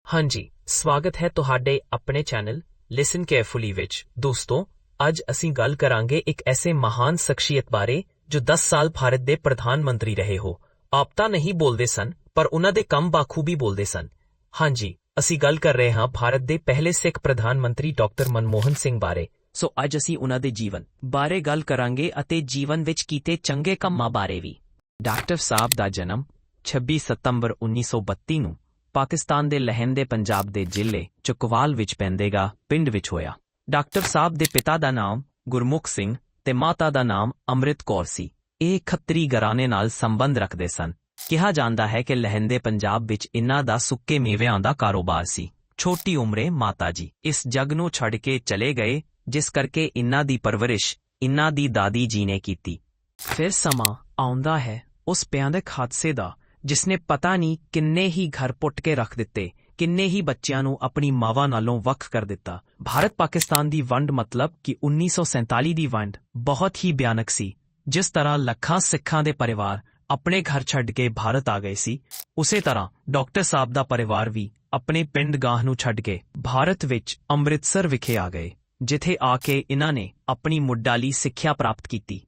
ਹਾਂਜੀ, ਸਵਾਗਤ ਹੈ ਤੁਹਾਡੇ ਆਪਣੇ ਚੈਨਲ ਲਿਸਨ ਕੇਅਰਫੁਲੀ ਵਿੱਚ। ਦੋਸਤੋ, ਅੱਜ ਅਸੀਂ ਗੱਲ ਕਰਾਂਗੇ ਇੱਕ ਐਸੇ ਮਹਾਨ ਸ਼ਖਸੀਅਤ ਬਾਰੇ ਜੋ 10 ਸਾਲ ਭਾਰਤ ਦੇ ਪ੍ਰਧਾਨ ਮੰਤਰੀ ਰਹੇ ਹੋ। ਆਪ ਤਾਂ ਨਹੀਂ ਬੋਲਦੇ ਸਨ, ਪਰ ਉਹਨਾਂ ਦੇ ਕੰਮ ਬਾਖੂਬੀ ਬੋਲਦੇ ਸਨ। ਹਾਂਜੀ, ਅਸੀਂ ਗੱਲ ਕਰ ਰਹੇ ਹਾਂ ਭਾਰਤ ਦੇ ਪਹਿਲੇ ਸਿੱਖ ਪ੍ਰਧਾਨ ਮੰਤਰੀ ਡਾਕਟਰ ਮਨਮੋਹਨ ਸਿੰਘ ਬਾਰੇ। ਸੋ ਅੱਜ ਅਸੀਂ ਉਹਨਾਂ ਦੇ ਜੀਵਨ ਬਾਰੇ ਗੱਲ ਕਰਾਂਗੇ ਅਤੇ ਜੀਵਨ ਵਿੱਚ ਕੀਤੇ ਚੰਗੇ ਕੰਮਾਂ ਬਾਰੇ ਵੀ। ਡਾਕਟਰ ਸਾਹਿਬ ਦਾ ਜਨਮ 26 ਸਤੰਬਰ 1932 ਨੂੰ ਪਾਕਿਸਤਾਨ ਦੇ ਲਹਿੰਦੇ ਪੰਜਾਬ ਦੇ ਜ਼ਿਲ੍ਹੇ ਚੁਕਵਾਲ ਵਿੱਚ ਪੈਂਦੇਗਾ ਪਿੰਡ ਵਿੱਚ ਹੋਇਆ। ਡਾਕਟਰ ਸਾਹਿਬ ਦੇ ਪਿਤਾ ਦਾ ਨਾਮ ਗੁਰਮੁਖ ਸਿੰਘ ਤੇ ਮਾਤਾ ਦਾ ਨਾਮ ਅੰਮ੍ਰਿਤ ਕੌਰ ਸੀ। ਇਹ ਖੱਤਰੀ ਘਰਾਣੇ ਨਾਲ ਸੰਬੰਧ ਰੱਖਦੇ ਸਨ। ਕਿਹਾ ਜਾਂਦਾ ਹੈ ਕਿ ਲਹਿੰਦੇ ਪੰਜਾਬ ਵਿੱਚ ਇਨ੍ਹਾਂ ਦਾ ਸੁੱਕੇ ਮੇਵਿਆਂ ਦਾ ਕਾਰੋਬਾਰ ਸੀ। ਛੋਟੀ ਉਮਰੇ ਮਾਤਾ ਜੀ ਇਸ ਜੱਗ ਨੂੰ ਛੱਡ ਕੇ ਚਲੇ ਗਏ, ਜਿਸ ਕਰਕੇ ਇਨ੍ਹਾਂ ਦੀ ਪਰਵਰਿਸ਼ ਇਨ੍ਹਾਂ ਦੀ ਦਾਦੀ ਜੀ ਨੇ ਕੀਤੀ। ਫਿਰ ਸਮਾਂ ਆਉਂਦਾ ਹੈ ਉਸ ਭਿਆਨਕ ਹਾਦਸੇ ਦਾ, ਜਿਸਨੇ ਪਤਾ ਨਹੀਂ ਕਿੰਨੇ ਹੀ ਘਰ ਪੁੱਟ ਕੇ ਰੱਖ ਦਿੱਤੇ, ਕਿੰਨੇ ਹੀ ਬੱਚਿਆਂ ਨੂੰ ਆਪਣੀ ਮਾਵਾਂ ਨਾਲੋਂ ਵੱਖ ਕਰ ਦਿੱਤਾ। ਭਾਰਤ ਪਾਕਿਸਤਾਨ ਦੀ ਵੰਡ ਮਤਲਬ ਕਿ 1947 ਦੀ ਵੰਡ ਬਹੁਤ ਹੀ ਭਿਆਨਕ ਸੀ। ਜਿਸ ਤਰ੍ਹਾਂ ਲੱਖਾਂ ਸਿੱਖਾਂ ਦੇ ਪਰਿਵਾਰ ਆਪਣੇ ਘਰ ਛੱਡ ਕੇ ਭਾਰਤ ਆ ਗਏ ਸੀ, ਉਸੇ ਤਰ੍ਹਾਂ ਡਾਕਟਰ ਸਾਹਿਬ ਦਾ ਪਰਿਵਾਰ ਵੀ ਆਪਣੇ ਪਿੰਡ ਗਾਹ ਨੂੰ ਛੱਡ ਕੇ ਭਾਰਤ ਵਿੱਚ ਅੰਮ੍ਰਿਤਸਰ ਵਿਖੇ ਆ ਗਏ, ਜਿੱਥੇ ਆ ਕੇ ਇਨ੍ਹਾਂ ਨੇ ਆਪਣੀ ਮੁੱਢਲੀ ਸਿੱਖਿਆ ਪ੍ਰਾਪਤ ਕੀਤੀ।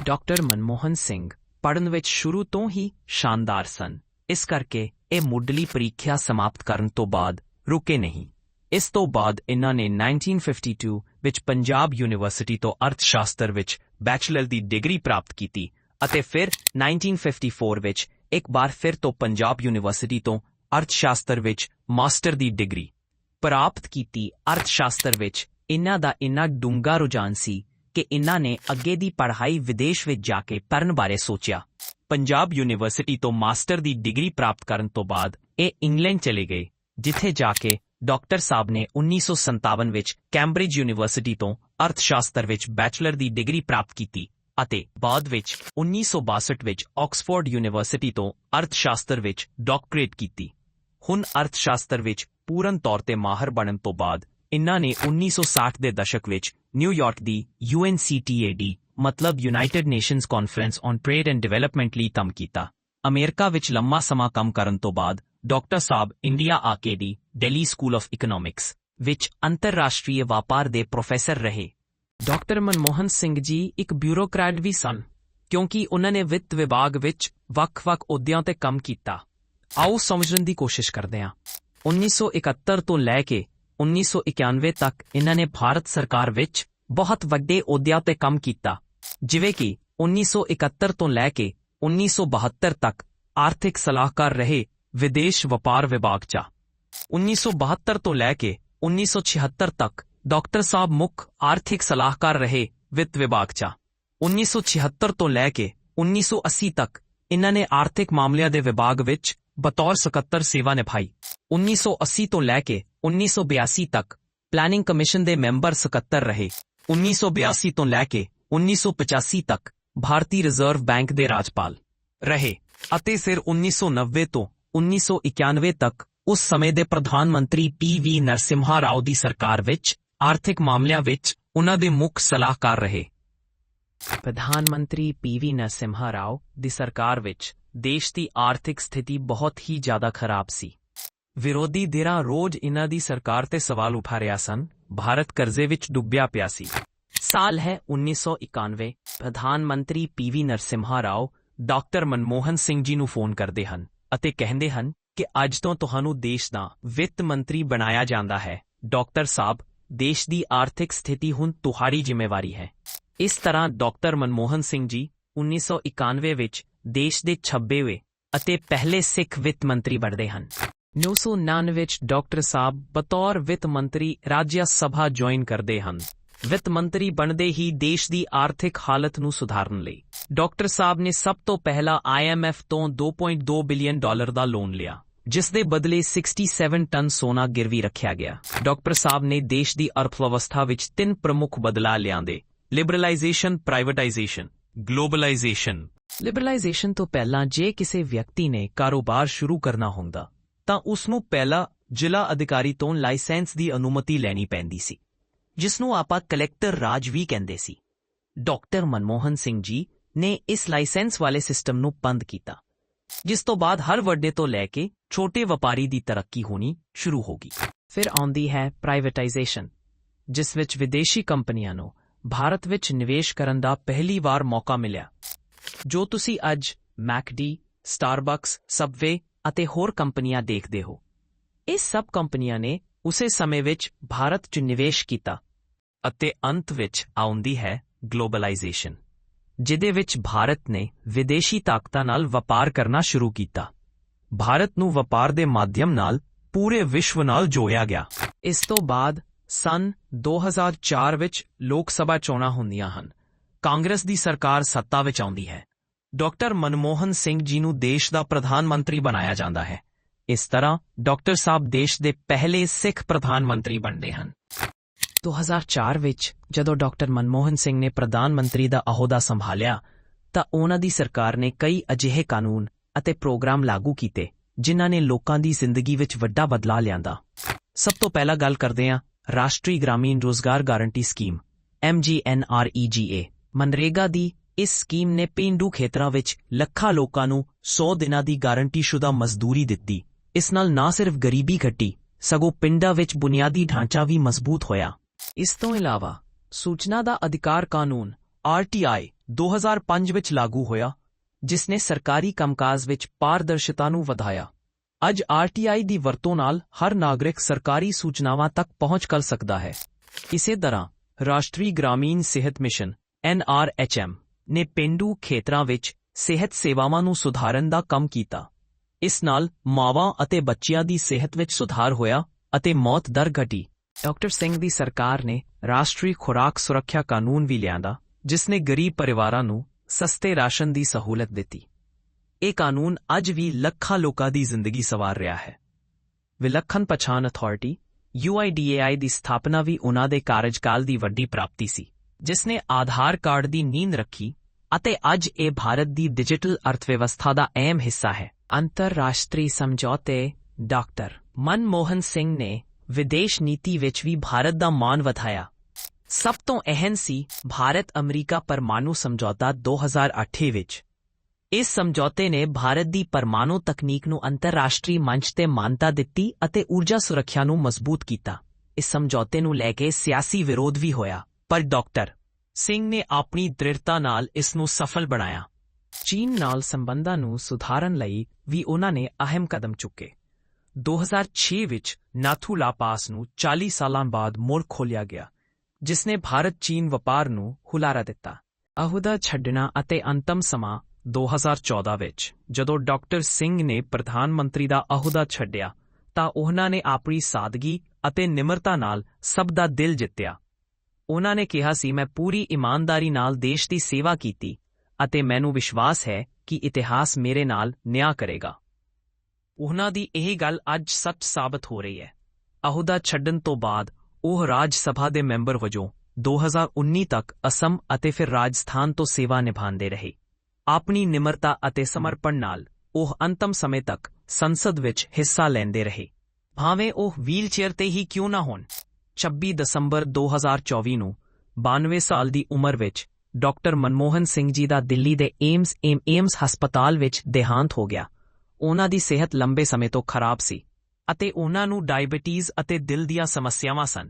ਡਾਕਟਰ ਮਨਮੋਹਨ ਸਿੰਘ ਪੜ੍ਹਨ ਵਿੱਚ ਸ਼ੁਰੂ ਤੋਂ ਹੀ ਸ਼ਾਨਦਾਰ ਸਨ, ਇਸ ਕਰਕੇ ਇਹ ਮੁੱਢਲੀ ਪ੍ਰੀਖਿਆ ਸਮਾਪਤ ਕਰਨ ਤੋਂ ਬਾਅਦ ਰੁਕੇ ਨਹੀਂ। ਇਸ ਤੋਂ ਬਾਅਦ ਇਨ੍ਹਾਂ ਨੇ 1952 ਵਿੱਚ ਪੰਜਾਬ ਯੂਨੀਵਰਸਿਟੀ ਤੋਂ ਅਰਥ ਸ਼ਾਸਤਰ ਵਿੱਚ ਬੈਚਲਰ ਦੀ ਡਿਗਰੀ ਪ੍ਰਾਪਤ ਕੀਤੀ ਅਤੇ ਫਿਰ 1954 ਵਿੱਚ ਇੱਕ ਵਾਰ ਫਿਰ ਤੋਂ ਪੰਜਾਬ ਯੂਨੀਵਰਸਿਟੀ ਤੋਂ ਅਰਥ ਸ਼ਾਸਤਰ ਵਿੱਚ ਮਾਸਟਰ ਦੀ ਡਿਗਰੀ ਪ੍ਰਾਪਤ ਕੀਤੀ। ਅਰਥ ਸ਼ਾਸਤਰ ਵਿੱਚ ਇਨ੍ਹਾਂ ਦਾ ਇੰਨਾ ਡੂੰਘਾ ਰੁਝਾਨ ਸੀ ਕਿ ਇਨ੍ਹਾਂ ਨੇ ਅੱਗੇ ਦੀ ਪੜ੍ਹਾਈ ਵਿਦੇਸ਼ ਵਿੱਚ ਜਾ ਕੇ ਕਰਨ ਬਾਰੇ ਸੋਚਿਆ। ਪੰਜਾਬ ਯੂਨੀਵਰਸਿਟੀ ਤੋਂ ਮਾਸਟਰ ਦੀ ਡਿਗਰੀ ਪ੍ਰਾਪਤ ਕਰਨ ਤੋਂ ਬਾਅਦ ਇਹ ਇੰਗਲੈਂਡ ਚਲੇ ਗਏ, ਜਿੱਥੇ ਜਾ ਕੇ ਡਾਕਟਰ ਸਾਹਿਬ ਨੇ 1957 ਵਿੱਚ ਕੈਂਬਰਿਜ ਯੂਨੀਵਰਸਿਟੀ ਤੋਂ ਅਰਥ ਸ਼ਾਸਤਰ ਵਿੱਚ ਬੈਚਲਰ ਦੀ ਡਿਗਰੀ ਪ੍ਰਾਪਤ ਕੀਤੀ ਅਤੇ ਬਾਅਦ ਵਿੱਚ 1962 ਵਿੱਚ ਆਕਸਫੋਰਡ ਯੂਨੀਵਰਸਿਟੀ ਤੋਂ ਅਰਥ ਸ਼ਾਸਤਰ ਵਿੱਚ ਡਾਕਟਰੇਟ ਕੀਤੀ। ਹੁਣ ਅਰਥ ਸ਼ਾਸਤਰ ਵਿੱਚ ਪੂਰਨ ਤੌਰ ਤੇ ਮਾਹਰ ਬਣਨ ਤੋਂ ਬਾਅਦ ਇਨ੍ਹਾਂ ਨੇ 1960 ਦੇ ਦਸ਼ਕ ਵਿੱਚ ਨਿਊਯਾਰਕ ਦੀ UNCTAD ਮਤਲਬ United nations conference on trade and development ਲਈ ਕੰਮ ਕੀਤਾ। ਅਮਰੀਕਾ ਵਿੱਚ ਲੰਮਾ ਸਮਾਂ ਕੰਮ ਕਰਨ ਤੋਂ ਬਾਅਦ ਡਾਕਟਰ ਸਾਹਿਬ ਇੰਡੀਆ ਆ ਕੇ ਦਿੱਲੀ ਸਕੂਲ ਆਫ ਇਕਨੋਮਿਕਸ ਵਿੱਚ ਅੰਤਰਰਾਸ਼ਟਰੀ ਵਪਾਰ ਦੇ ਪ੍ਰੋਫੈਸਰ ਰਹੇ। ਡਾਕਟਰ ਮਨਮੋਹਨ ਸਿੰਘ ਜੀ ਇੱਕ ਬਿਊਰੋਕਰੈਟ ਵੀ ਸਨ, ਕਿਉਂਕਿ ਉਨ੍ਹਾਂ ਨੇ ਵਿੱਤ ਵਿਭਾਗ ਵਿੱਚ ਵੱਖ-ਵੱਖ ਅਹੁਦਿਆਂ ਤੇ ਕੰਮ ਕੀਤਾ। ਆਓ ਸਮਝਣ ਦੀ ਕੋਸ਼ਿਸ਼ ਕਰਦੇ ਹਾਂ। 1971 ਤੋਂ ਲੈ ਕੇ 1991 ਤੱਕ ਇਨ੍ਹਾਂ ਨੇ ਭਾਰਤ ਸਰਕਾਰ ਵਿੱਚ ਬਹੁਤ ਵੱਡੇ ਅਹੁਦਿਆਂ ਤੇ ਕੰਮ ਕੀਤਾ, ਜਿਵੇਂ ਕਿ 1971 ਤੋਂ ਲੈ ਕੇ 1972 ਤੱਕ ਆਰਥਿਕ ਸਲਾਹਕਾਰ ਰਹੇ ਵਿਦੇਸ਼ ਵਪਾਰ ਵਿਭਾਗ 'ਚ। 1972 ਤੋਂ ਲੈ ਕੇ 1976 ਤੱਕ ਡਾਕਟਰ ਸਾਹਿਬ ਮੁੱਖ ਆਰਥਿਕ ਸਲਾਹਕਾਰ ਰਹੇ ਵਿੱਤ ਵਿਭਾਗ 'ਚ। 1976 ਤੋਂ ਲੈ ਕੇ 1980 ਤੱਕ ਇਨ੍ਹਾਂ ਨੇ ਆਰਥਿਕ ਮਾਮਲਿਆਂ ਦੇ ਵਿਭਾਗ ਵਿੱਚ ਬਤੌਰ ਸਕੱਤਰ ਸੇਵਾ ਨਿਭਾਈ। 1980 ਤੋਂ ਲੈ ਕੇ 1982 ਤੱਕ ਪਲੈਨਿੰਗ ਕਮਿਸ਼ਨ ਦੇ ਮੈਂਬਰ ਸਕੱਤਰ ਰਹੇ। 1982 ਤੋਂ ਲੈ ਕੇ 1985 ਤੱਕ ਭਾਰਤੀ ਰਿਜ਼ਰਵ ਬੈਂਕ ਦੇ ਰਾਜਪਾਲ ਰਹੇ ਅਤੇ ਫਿਰ 1990 ਤੋਂ 1991 ਤੱਕ ਉਸ ਸਮੇਂ ਦੇ ਪ੍ਰਧਾਨ ਮੰਤਰੀ PV ਨਰਸਿਮਹਾ ਰਾਓ ਦੀ ਸਰਕਾਰ ਵਿੱਚ ਆਰਥਿਕ ਮਾਮਲਿਆਂ ਵਿੱਚ ਉਨ੍ਹਾਂ ਦੇ ਮੁੱਖ ਸਲਾਹਕਾਰ ਰਹੇ। ਪ੍ਰਧਾਨ ਮੰਤਰੀ PV ਨਰਸਿਮਹਾ ਰਾਓ ਦੀ ਸਰਕਾਰ ਵਿੱਚ ਦੇਸ਼ ਦੀ ਆਰਥਿਕ ਸਥਿਤੀ ਬਹੁਤ ਹੀ ਜ਼ਿਆਦਾ ਖਰਾਬ ਸੀ। ਵਿਰੋਧੀ ਧਿਰਾਂ ਰੋਜ਼ ਇਨ੍ਹਾਂ ਦੀ ਸਰਕਾਰ ਤੇ ਸਵਾਲ ਉਠਾ ਰਿਹਾ ਸਨ। ਭਾਰਤ ਕਰਜ਼ੇ ਵਿੱਚ ਡੁੱਬਿਆ ਪਿਆ ਸੀ। ਸਾਲ ਹੈ 1991। ਪ੍ਰਧਾਨ ਮੰਤਰੀ PV ਨਰਸਿਮਹਾ ਰਾਓ ਡਾਕਟਰ ਮਨਮੋਹਨ ਸਿੰਘ ਜੀ ਨੂੰ ਫੋਨ ਕਰਦੇ ਹਨ ਅਤੇ ਕਹਿੰਦੇ ਹਨ ਕਿ ਅੱਜ ਤੋਂ ਤੁਹਾਨੂੰ ਦੇਸ਼ ਦਾ ਵਿੱਤ ਮੰਤਰੀ ਬਣਾਇਆ ਜਾਂਦਾ ਹੈ। ਡਾਕਟਰ ਸਾਹਿਬ, ਦੇਸ਼ ਦੀ ਆਰਥਿਕ ਸਥਿਤੀ ਹੁਣ ਤੁਹਾਡੀ ਜ਼ਿੰਮੇਵਾਰੀ ਹੈ। ਇਸ ਤਰ੍ਹਾਂ ਡਾਕਟਰ ਮਨਮੋਹਨ ਸਿੰਘ ਜੀ 1991 ਵਿੱਚ ਦੇਸ਼ ਦੇ 26ਵੇਂ ਅਤੇ ਪਹਿਲੇ ਸਿੱਖ ਵਿੱਤ ਮੰਤਰੀ ਬਣਦੇ ਹਨ। 1999 ਵਿੱਚ ਡਾਕਟਰ ਸਾਹਿਬ ਬਤੌਰ ਵਿੱਤ ਮੰਤਰੀ ਰਾਜ ਸਭਾ ਜੁਆਇਨ ਕਰਦੇ ਹਨ। ਵਿੱਤ ਮੰਤਰੀ ਬਣਦੇ ਹੀ ਦੇਸ਼ ਦੀ ਆਰਥਿਕ ਹਾਲਤ ਨੂੰ ਸੁਧਾਰਨ ਲਈ ਡਾਕਟਰ ਸਾਹਿਬ ਨੇ ਸਭ ਤੋਂ ਪਹਿਲਾਂ IMF ਤੋਂ $2.2 ਬਿਲੀਅਨ ਦਾ ਲੋਨ ਲਿਆ, ਜਿਸ ਦੇ ਬਦਲੇ 67 ਟਨ ਸੋਨਾ ਗਿਰਵੀ ਰੱਖਿਆ ਗਿਆ। ਡਾਕਟਰ ਸਾਹਿਬ ਨੇ ਦੇਸ਼ ਦੀ ਅਰਥਵਿਵਸਥਾ ਵਿੱਚ 3 ਪ੍ਰਮੁੱਖ ਬਦਲਾਅ ਲਿਆਂਦੇ: ਲਿਬਰਲਾਈਜੇਸ਼ਨ, ਪ੍ਰਾਈਵੇਟਾਈਜੇਸ਼ਨ, ਗਲੋਬਲਾਈਜੇਸ਼ਨ। ਲਿਬਰਲਾਈਜੇਸ਼ਨ ਤੋਂ ਪਹਿਲਾਂ ਜੇ ਕਿਸੇ ਵਿਅਕਤੀ ਨੇ ਕਾਰੋਬਾਰ ਸ਼ੁਰੂ ਕਰਨਾ ਹੁੰਦਾ ਤਾਂ ਉਸ ਨੂੰ ਪਹਿਲਾਂ ਜ਼ਿਲ੍ਹਾ ਅਧਿਕਾਰੀ ਤੋਂ ਲਾਇਸੈਂਸ ਦੀ ਅਨੁਮਤੀ ਲੈਣੀ ਪੈਂਦੀ ਸੀ, ਜਿਸ ਨੂੰ ਆਪਾਂ ਕਲੈਕਟਰ ਰਾਜ ਵੀ ਕਹਿੰਦੇ ਸੀ। ਡਾਕਟਰ ਮਨਮੋਹਨ ਸਿੰਘ ਜੀ ਨੇ ਇਸ ਲਾਇਸੈਂਸ ਵਾਲੇ ਸਿਸਟਮ ਨੂੰ ਬੰਦ ਕੀਤਾ ਜਿਸ ਤੋਂ ਬਾਅਦ ਹਰ ਵੱਡੇ ਤੋਂ ਲੈ ਕੇ ਛੋਟੇ ਵਪਾਰੀ ਦੀ ਤਰੱਕੀ ਹੋਣੀ ਸ਼ੁਰੂ ਹੋ ਗਈ। ਫਿਰ ਆਉਂਦੀ ਹੈ ਪ੍ਰਾਈਵੇਟਾਈਜੇਸ਼ਨ, ਜਿਸ ਵਿੱਚ ਵਿਦੇਸ਼ੀ ਕੰਪਨੀਆਂ ਨੂੰ ਭਾਰਤ ਵਿੱਚ ਨਿਵੇਸ਼ ਕਰਨ ਦਾ ਪਹਿਲੀ ਵਾਰ ਮੌਕਾ ਮਿਲਿਆ। ਜੋ ਤੁਸੀਂ ਅੱਜ ਮੈਕਡੀ, ਸਟਾਰਬਕਸ, ਸਬਵੇ ਅਤੇ ਹੋਰ ਕੰਪਨੀਆਂ ਦੇਖਦੇ ਹੋ, ਇਹ ਸਭ ਕੰਪਨੀਆਂ ਨੇ ਉਸੇ ਸਮੇਂ ਵਿੱਚ ਭਾਰਤ 'ਚ ਨਿਵੇਸ਼ ਕੀਤਾ। ਅਤੇ ਅੰਤ ਵਿੱਚ ਆਉਂਦੀ ਹੈ ਗਲੋਬਲਾਈਜੇਸ਼ਨ, ਜਿਹਦੇ ਵਿੱਚ ਭਾਰਤ ਨੇ ਵਿਦੇਸ਼ੀ ਤਾਕਤਾਂ ਨਾਲ ਵਪਾਰ ਕਰਨਾ ਸ਼ੁਰੂ ਕੀਤਾ। ਭਾਰਤ ਨੂੰ ਵਪਾਰ ਦੇ ਮਾਧਿਅਮ ਨਾਲ ਪੂਰੇ ਵਿਸ਼ਵ ਨਾਲ ਜੋੜਿਆ ਗਿਆ। ਇਸ ਤੋਂ ਬਾਅਦ ਸੰਨ 2004 ਵਿੱਚ ਲੋਕ ਸਭਾ ਚੋਣਾਂ ਹੁੰਦੀਆਂ ਹਨ। ਕਾਂਗਰਸ ਦੀ ਸਰਕਾਰ ਸੱਤਾ ਵਿੱਚ ਆਉਂਦੀ ਹੈ। ਡਾਕਟਰ ਮਨਮੋਹਨ ਸਿੰਘ ਜੀ ਨੂੰ ਦੇਸ਼ ਦਾ ਪ੍ਰਧਾਨ ਮੰਤਰੀ ਬਣਾਇਆ ਜਾਂਦਾ ਹੈ। ਇਸ ਤਰ੍ਹਾਂ ਡਾਕਟਰ ਸਾਹਿਬ ਦੇਸ਼ ਦੇ ਪਹਿਲੇ ਸਿੱਖ ਪ੍ਰਧਾਨ ਮੰਤਰੀ ਬਣਦੇ ਹਨ। 2004 ਵਿੱਚ ਜਦੋਂ ਡਾਕਟਰ ਮਨਮੋਹਨ ਸਿੰਘ ਨੇ ਪ੍ਰਧਾਨ ਮੰਤਰੀ ਦਾ ਅਹੁਦਾ ਸੰਭਾਲਿਆ ਤਾਂ ਉਹਨਾਂ ਦੀ ਸਰਕਾਰ ਨੇ ਕਈ ਅਜਿਹੇ ਕਾਨੂੰਨ ਅਤੇ ਪ੍ਰੋਗਰਾਮ ਲਾਗੂ ਕੀਤੇ ਜਿਨ੍ਹਾਂ ਨੇ ਲੋਕਾਂ ਦੀ ਜ਼ਿੰਦਗੀ ਵਿੱਚ ਵੱਡਾ ਬਦਲਾਅ ਲਿਆਂਦਾ। ਸਭ ਤੋਂ ਪਹਿਲਾਂ ਗੱਲ ਕਰਦੇ ਹਾਂ ਰਾਸ਼ਟਰੀ ਗ੍ਰਾਮੀਣ ਰੋਜ਼ਗਾਰ ਗਾਰੰਟੀ ਸਕੀਮ MGNREGA। ਮਨਰੇਗਾ ਦੀ ਇਸ ਸਕੀਮ ਨੇ ਪੇਂਡੂ ਖੇਤਰਾਂ ਵਿੱਚ ਲੱਖਾਂ ਲੋਕਾਂ ਨੂੰ 100 ਦਿਨਾਂ ਦੀ ਗਾਰੰਟੀਸ਼ੁਦਾ ਮਜ਼ਦੂਰੀ ਦਿੱਤੀ। ਇਸ ਨਾਲ ਨਾ ਸਿਰਫ ਗਰੀਬੀ ਘਟੀ, ਸਗੋਂ ਪਿੰਡਾਂ ਵਿੱਚ ਬੁਨਿਆਦੀ ਢਾਂਚਾ ਵੀ ਮਜ਼ਬੂਤ ਹੋਇਆ। ਇਸ ਤੋਂ ਇਲਾਵਾ ਸੂਚਨਾ ਦਾ ਅਧਿਕਾਰ ਕਾਨੂੰਨ RTI 2005 ਵਿੱਚ ਲਾਗੂ ਹੋਇਆ, ਜਿਸ ਨੇ ਸਰਕਾਰੀ ਕੰਮਕਾਜ ਵਿੱਚ ਪਾਰਦਰਸ਼ਤਾ ਨੂੰ ਵਧਾਇਆ। ਅੱਜ RTI ਦੀ ਵਰਤੋਂ ਨਾਲ ਹਰ ਨਾਗਰਿਕ ਸਰਕਾਰੀ ਸੂਚਨਾਵਾਂ ਤੱਕ ਪਹੁੰਚ ਕਰ ਸਕਦਾ ਹੈ। ਇਸੇ ਤਰ੍ਹਾਂ ਰਾਸ਼ਟਰੀ ਗ੍ਰਾਮੀਣ ਸਿਹਤ ਮਿਸ਼ਨ NRHM ਨੇ ਪੇਂਡੂ ਖੇਤਰਾਂ ਵਿੱਚ ਸਿਹਤ ਸੇਵਾਵਾਂ ਨੂੰ ਸੁਧਾਰਨ ਦਾ ਕੰਮ ਕੀਤਾ। ਇਸ ਨਾਲ ਮਾਵਾਂ ਅਤੇ ਬੱਚਿਆਂ ਦੀ ਸਿਹਤ ਵਿੱਚ ਸੁਧਾਰ ਹੋਇਆ ਅਤੇ ਮੌਤ ਦਰ ਘਟੀ। ਡਾਕਟਰ ਸਿੰਘ ਦੀ ਸਰਕਾਰ ਨੇ ਰਾਸ਼ਟਰੀ ਖੁਰਾਕ ਸੁਰੱਖਿਆ ਕਾਨੂੰਨ ਵੀ ਲਿਆਂਦਾ, ਜਿਸ ਨੇ ਗਰੀਬ ਪਰਿਵਾਰਾਂ ਨੂੰ ਸਸਤੇ ਰਾਸ਼ਨ ਦੀ ਸਹੂਲਤ ਦਿੱਤੀ। ਇਹ ਕਾਨੂੰਨ ਅੱਜ ਵੀ ਲੱਖਾਂ ਲੋਕਾਂ ਦੀ ਜ਼ਿੰਦਗੀ ਸੰਵਾਰ ਰਿਹਾ ਹੈ। ਵਿਲੱਖਣ ਪਛਾਣ ਅਥਾਰਟੀ UIDAI ਦੀ ਸਥਾਪਨਾ ਵੀ ਉਨ੍ਹਾਂ ਦੇ ਕਾਰਜਕਾਲ ਦੀ ਵੱਡੀ ਪ੍ਰਾਪਤੀ ਸੀ, ਜਿਸ ਨੇ ਆਧਾਰ ਕਾਰਡ ਦੀ ਨੀਂਹ ਰੱਖੀ ਅਤੇ ਅੱਜ ਇਹ ਭਾਰਤ ਦੀ ਡਿਜੀਟਲ ਅਰਥਵਿਵਸਥਾ ਦਾ ਅਹਿਮ ਹਿੱਸਾ ਹੈ। ਅੰਤਰਰਾਸ਼ਟਰੀ ਸਮਝੌਤੇ ਡਾਕਟਰ ਮਨਮੋਹਨ ਸਿੰਘ ਨੇ ਵਿਦੇਸ਼ ਨੀਤੀ ਵਿੱਚ ਵੀ ਭਾਰਤ ਦਾ ਮਾਣ ਵਧਾਇਆ। ਸਭ ਤੋਂ ਅਹਿਮ ਸੀ ਭਾਰਤ ਅਮਰੀਕਾ ਪਰਮਾਣੂ ਸਮਝੌਤਾ 2008 ਵਿੱਚ। ਇਸ ਸਮਝੌਤੇ ਨੇ ਭਾਰਤ ਦੀ ਪਰਮਾਣੂ ਤਕਨੀਕ ਨੂੰ ਅੰਤਰਰਾਸ਼ਟਰੀ ਮੰਚ ਤੇ ਮਾਨਤਾ ਦਿੱਤੀ ਅਤੇ ਊਰਜਾ ਸੁਰੱਖਿਆ ਨੂੰ ਮਜ਼ਬੂਤ ਕੀਤਾ। ਇਸ ਸਮਝੌਤੇ ਨੂੰ ਲੈ ਕੇ ਸਿਆਸੀ ਵਿਰੋਧ ਵੀ ਹੋਇਆ, ਪਰ ਡਾਕਟਰ ਸਿੰਘ ਨੇ ਆਪਣੀ ਦ੍ਰਿੜਤਾ ਨਾਲ ਇਸ ਨੂੰ ਸਫਲ ਬਣਾਇਆ। ਚੀਨ ਨਾਲ ਸੰਬੰਧਾਂ ਨੂੰ ਸੁਧਾਰਨ ਲਈ ਵੀ ਉਨ੍ਹਾਂ ਨੇ ਅਹਿਮ ਕਦਮ ਚੁੱਕੇ। 2006 ਵਿੱਚ ਨਾਥੂ ਲਾ ਪਾਸ ਨੂੰ 40 ਸਾਲਾਂ ਬਾਅਦ ਮੁੜ ਖੋਲ੍ਹਿਆ ਗਿਆ, ਜਿਸ ਨੇ ਭਾਰਤ-ਚੀਨ ਵਪਾਰ ਨੂੰ ਹੁਲਾਰਾ ਦਿੱਤਾ। ਅਹੁਦਾ ਛੱਡਣਾ ਅਤੇ ਅੰਤਮ ਸਮਾਂ 2014 ਵਿੱਚ ਜਦੋਂ ਡਾਕਟਰ ਸਿੰਘ ਨੇ ਪ੍ਰਧਾਨ ਮੰਤਰੀ ਦਾ ਅਹੁਦਾ ਛੱਡਿਆ ਤਾਂ ਉਹਨਾਂ ਨੇ ਆਪਣੀ ਸਾਦਗੀ ਅਤੇ ਨਿਮਰਤਾ ਨਾਲ ਸਭ ਦਾ ਦਿਲ ਜਿੱਤਿਆ। ਉਹਨਾਂ ਨੇ ਕਿਹਾ ਸੀ, ਮੈਂ ਪੂਰੀ ਇਮਾਨਦਾਰੀ ਨਾਲ ਦੇਸ਼ ਦੀ ਸੇਵਾ ਕੀਤੀ ਅਤੇ ਮੈਨੂੰ ਵਿਸ਼ਵਾਸ ਹੈ ਕਿ ਇਤਿਹਾਸ ਮੇਰੇ ਨਾਲ ਨਿਆਂ ਕਰੇਗਾ। ਉਹਨਾਂ ਦੀ ਇਹ ਗੱਲ ਅੱਜ ਸੱਚ ਸਾਬਤ ਹੋ ਰਹੀ ਹੈ। ਅਹੁਦਾ ਛੱਡਣ ਤੋਂ ਬਾਅਦ ਉਹ ਰਾਜ ਸਭਾ ਦੇ ਮੈਂਬਰ ਵਜੋਂ 2019 ਤੱਕ ਅਸਮ ਅਤੇ ਫਿਰ ਰਾਜਸਥਾਨ ਤੋਂ ਸੇਵਾ ਨਿਭਾਉਂਦੇ ਰਹੇ। ਆਪਣੀ ਨਿਮਰਤਾ ਅਤੇ ਸਮਰਪਣ ਨਾਲ ਉਹ ਅੰਤਮ ਸਮੇਂ ਤੱਕ ਸੰਸਦ ਵਿੱਚ ਹਿੱਸਾ ਲੈਂਦੇ ਰਹੇ, ਭਾਵੇਂ ਉਹ ਵੀਲਚੇਅਰ ਤੇ ਹੀ ਕਿਉਂ ਨਾ ਹੋਣ। 26 ਦਸੰਬਰ 2024 ਨੂੰ 92 ਸਾਲ ਦੀ ਉਮਰ ਵਿੱਚ ਡਾਕਟਰ ਮਨਮੋਹਨ ਸਿੰਘ ਜੀ ਦਾ ਦਿੱਲੀ ਦੇ ਏਮਸ ਹਸਪਤਾਲ ਵਿੱਚ ਦੇਹਾਂਤ ਹੋ ਗਿਆ। ਉਹਨਾਂ ਦੀ ਸਿਹਤ ਲੰਬੇ ਸਮੇਂ ਤੋਂ ਖਰਾਬ ਸੀ ਅਤੇ ਉਹਨਾਂ ਨੂੰ ਡਾਇਬੀਟੀਜ਼ ਅਤੇ ਦਿਲ ਦੀਆਂ ਸਮੱਸਿਆਵਾਂ ਸਨ।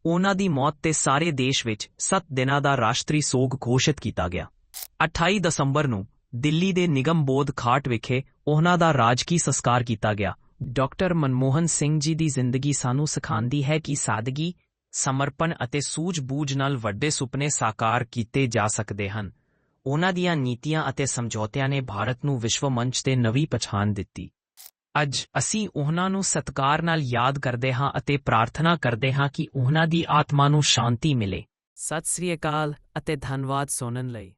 ਉਹਨਾਂ ਦੀ ਮੌਤ ਤੇ ਸਾਰੇ ਦੇਸ਼ ਵਿੱਚ 7 ਦਿਨਾਂ ਦਾ ਰਾਸ਼ਟਰੀ ਸੋਗ ਘੋਸ਼ਿਤ ਕੀਤਾ ਗਿਆ। 28 ਦਸੰਬਰ ਨੂੰ ਦਿੱਲੀ ਦੇ ਨਿਗਮ ਬੋਧ ਘਾਟ ਵਿਖੇ ਉਹਨਾਂ ਦਾ ਰਾਜਕੀ ਸੰਸਕਾਰ ਕੀਤਾ ਗਿਆ। ਡਾਕਟਰ ਮਨਮੋਹਨ ਸਿੰਘ ਜੀ ਦੀ ਜ਼ਿੰਦਗੀ ਸਾਨੂੰ ਸਿਖਾਉਂਦੀ ਹੈ ਕਿ ਸਾਦਗੀ, ਸਮਰਪਣ ਅਤੇ ਸੂਝ-ਬੂਝ ਨਾਲ ਵੱਡੇ ਸੁਪਨੇ ਸਾਕਾਰ ਕੀਤੇ ਜਾ ਸਕਦੇ ਹਨ। ਉਹਨਾਂ ਦੀਆਂ ਨੀਤੀਆਂ ਅਤੇ ਸਮਝੌਤਿਆਂ ਨੇ ਭਾਰਤ ਨੂੰ ਵਿਸ਼ਵ ਮੰਚ ਤੇ ਨਵੀਂ ਪਛਾਣ ਦਿੱਤੀ। ਅੱਜ ਅਸੀਂ ਉਹਨਾਂ ਨੂੰ ਸਤਿਕਾਰ ਨਾਲ ਯਾਦ ਕਰਦੇ ਹਾਂ ਅਤੇ ਪ੍ਰਾਰਥਨਾ ਕਰਦੇ ਹਾਂ ਕਿ ਉਹਨਾਂ ਦੀ ਆਤਮਾ ਨੂੰ ਸ਼ਾਂਤੀ ਮਿਲੇ। ਸਤਿ ਸ੍ਰੀ ਅਕਾਲ ਅਤੇ ਧੰਨਵਾਦ ਸੁਣਨ ਲਈ।